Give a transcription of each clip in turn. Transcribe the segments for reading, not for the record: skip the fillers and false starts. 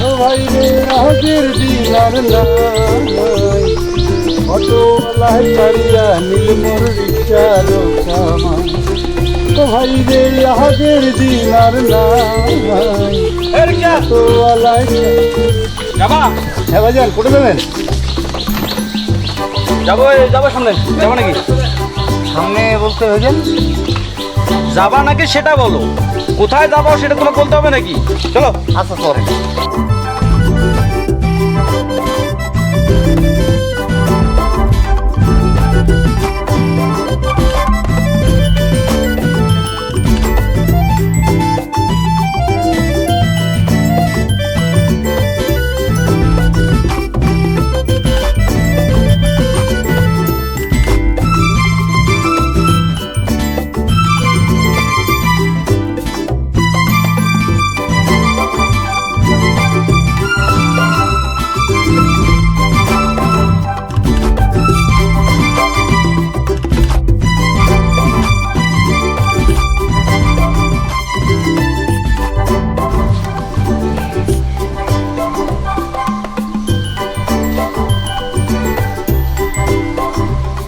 ও ভাই রে আগের দিন আর নাই, অটোওয়ালায় ছাড়িয়া নীল মোর রিক্সার সামান। ও ভাই রে আগের দিন আর নাই, অটোওয়ালায় যাবা? হ্যাঁ ভাইজান কোথায় যাবেন? যাবো সামনে। যাবা নাকি? সামনে বলতে ভাইজান যাবা নাকি সেটা বলো। কোথায় যাবো সেটা তোমাকে বলতে হবে নাকি? চলো। আচ্ছা পরে।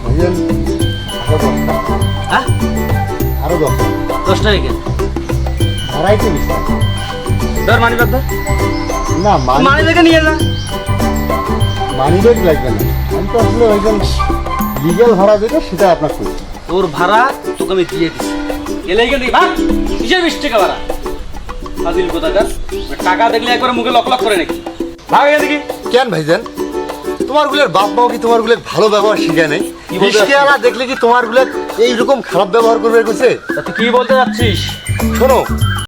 ভাইজান হ্যাঁ, আরো 10 টাকা। ভাড়াই তো নিস ধর মানি ব্যাগ, ধর না। মানি ব্যাগে নিয়ে যা। মানি ব্যাগ লাগবে না, আমি তো আসলে ভাইজান লিগ্যাল ভাড়া যেটা সেটা আপনার করি। তোর ভাড়া তোকে আমি দিয়ে দিচ্ছি। এলেই গেলি ভাগ, কিসের 20 টাকা ভাড়া? ফাজিল কোথাকার, টাকা দেখলে একবার মুখে লক লক করে নাকি? ভাগ এদিকে। কেন ভাইজান, তোমার গুলের বাপ মাও কি তোমার গুলের ভালো ব্যবহার শিখে নেই? কি বলতে রিস্কেওয়ালা দেখলে কি তোমার গুলের এইরকম খারাপ ব্যবহার করবে কইছে? তা তুই কি বলতে যাচ্ছিস? শোনো,